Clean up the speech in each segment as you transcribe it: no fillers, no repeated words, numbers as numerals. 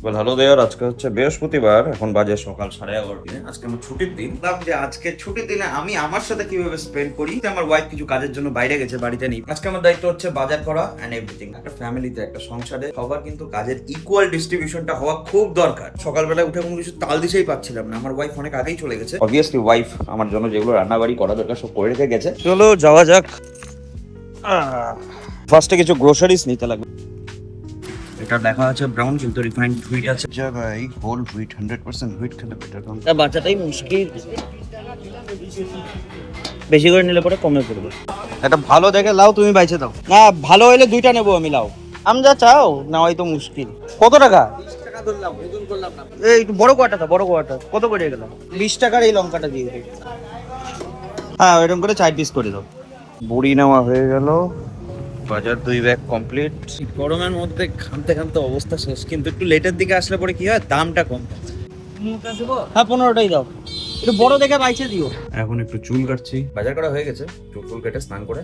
Hello দেয়ার, আজকে হচ্ছে বৃহস্পতিবার, এখন বাজে সকাল 11:30। আজকে আমার ছুটির দিন। ভাবলাম যে আজকে ছুটির দিনে আমি আমার সাথে কিভাবে স্পেন্ড করি। আমার ওয়াইফ কিছু কাজের জন্য বাইরে গেছে, বাড়িতে নেই। আজকে আমার দায়িত্ব হচ্ছে বাজার করা এন্ড এভরিথিং। একটা ফ্যামিলিতে, একটা সংসারে সবার কিন্তু কাজের ইকুয়াল ডিস্ট্রিবিউশনটা হওয়া খুব দরকার। সকালবেলা উঠে কোনো কিছু তাল দিশেই পাচ্ছিলাম না। আমার ওয়াইফ অনেক আগেই চলে গেছে। অবভিয়াসলি ওয়াইফ আমার জন্য যেগুলো রান্নাবাড়ি করা দরকার সব করে রেখে গেছে। চলো যাওয়া যাক। ফার্স্টে কিছু গ্রোসারিজ নিতে লাগবে। এটা দেখা আছে ব্রাউন, কিন্তু রিফাইন্ড হুইট আছে জায়গায় হোল হুইট, 100% হুইট খেলে বেটার। কারণ তা বাচ্চাটাই মুশকিল, বেশি করে নিলে পরে কমে পড়বে। এটা ভালো দেখে লাও, তুমি বাইছে দাও না। ভালো হইলে দুইটা নেবো আমি, লাও। আমি যা চাও না, হয়তো মুশকিল। কত টাকা? 20 টাকা ধরলাম, ওজন করলাম না। এই একটু বড় কোয়াটা দাও, বড় কোয়াটা কত করে গেলাম? 20 টাকার এই লঙ্কাটা দিয়ে দিই। হ্যাঁ, এরকম করে 4 পিস করে দাও। বড়ি নেওয়া হয়ে গেল। বাজার 2 ব্যাগ কমপ্লিট। গরমের মধ্যে ঘামতে ঘামতে অবস্থা শেষ, কিন্তু একটু লেটের দিকে আসলে পরে কি হয়, দামটা কম। হ্যাঁ, 15টাই দাও। একটু বড় দেখে বাইছে দিও। এখন একটু চুল কাটছি। বাজার করা হয়ে গেছে, চুল কেটে স্নান করে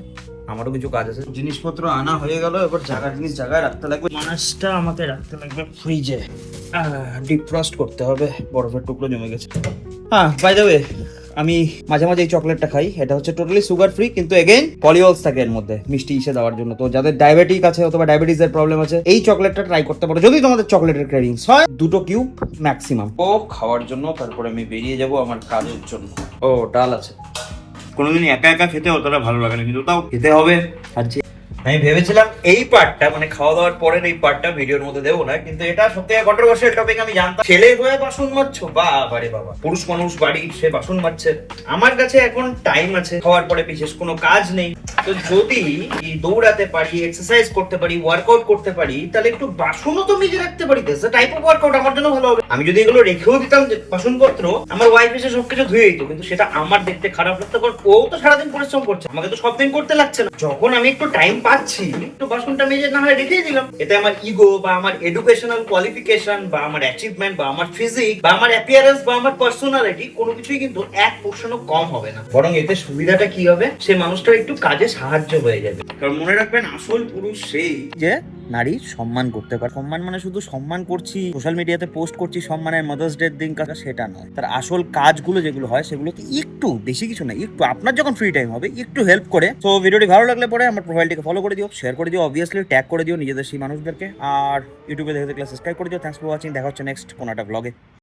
আমারও কিছু কাজ আছে। জিনিসপত্র আনা হয়ে গেল, এবার জায়গার জিনিস জায়গায় রাখতে লাগবে। মাছটা আমাকে রাখতে লাগবে ফ্রিজে, ডিপ ফ্রস্ট করতে হবে, বরফের টুকরো জমে গেছে। হ্যাঁ, বাই দ্য ওয়ে, আমি মাঝে মাঝে এই চকলেটটা খাই। এটা হচ্ছে টোটালি সুগার ফ্রি, কিন্তু এগেইন পলিওলস থাকে এর মধ্যে মিষ্টি ইসে দেওয়ার জন্য। তো যাদের ডায়াবেটিক আছে অথবা ডায়াবেটিসের প্রবলেম আছে, এই চকলেটটা ট্রাই করতে পারো যদি তোমাদের চকলেটের ক্রেভিংস হয়। 2 কিউব ম্যাক্সিমাম ও খাওয়ার জন্য। তারপরে আমি বেরিয়ে যাব আমার কাজের জন্য। ও ডাল আছে। কোনোদিন একা একা খেতে অতটা ভালো লাগে না, কিন্তু তাও খেতে হবে। আর আমি ভেবেছিলাম এই পার্টটা, মানে খাওয়া দাওয়ার পরের এই পার্টটা ভিডিওর মধ্যে দেবো না, কিন্তু এটা সত্যি কন্ট্রোভার্সিয়াল টপিক। আমি জানতাম ছেলে হয়ে বাসন মাজছো, বাবারে বাবা, পুরুষ মানুষ বাড়ির সে বাসন মাজছে। আমার কাছে এখন টাইম আছে, খাওয়ার পরে বিশেষ কোনো কাজ নেই। তো যদি দৌড়াতে পারি, এক্সারসাইজ করতে পারি, ওয়ার্কআউট করতে পারি, তাহলে একটু বাসনও তো মেজে রাখতে পারি। That's the type of workout, আমার জন্য ভালো হবে। আমি যদি এগুলো রেখেও দিতাম যে বাসনপত্র, আমার ওয়াইফ এসে সবকিছু ধুয়ে দিত, কিন্তু সেটা আমার দেখতে খারাপ লাগতো, কারণ ও তো সারাদিন পরিশ্রম করছে, আমাকে তো সব দিন করতে লাগছে না। যখন আমি একটু টাইম পাচ্ছি, একটু বাসনটা মেজে না হয় রেখেই দিলাম। এতে আমার ইগো বা আমার এডুকেশনাল কোয়ালিফিকেশন বা আমার অ্যাচিভমেন্ট বা আমার ফিজিক বা আমার অ্যাপিয়ারেন্স বা আমার পার্সোনালিটি কোনো কিছুই কিন্তু 1% কম হবে না। বরং এতে সুবিধাটা কি হবে, সে মানুষটার একটু কাজে সাহায্য হয়ে যাবে। কারণ মনে রাখবেন, আসল পুরুষ সেই যে নারী সম্মান করতে পারে। সম্মান মানে শুধু সম্মান করছি, সোশ্যাল মিডিয়াতে পোস্ট করছি সম্মানের, মাদার্স ডে দিন কাকা, সেটা নয়। তার আসল কাজগুলো যেগুলো হয়, সেগুলোতে একটু বেশি কিছু না, একটু আপনার যখন ফ্রি টাইম হবে একটু হেল্প করে। তো ভিডিওটি ভালো লাগলে পরে আমার প্রোফাইলটিকে ফলো করে দিও, শেয়ার করে দিও, অবভিয়াসলি ট্যাগ করে দিও নিজেদের সেই মানুষদেরকে। আর ইউটিউবে দেখে দেখলে সাবস্ক্রাইব করে দিও। Thanks for watching. দেখা হচ্ছে নেক্সট কোনো একটা ব্লগে।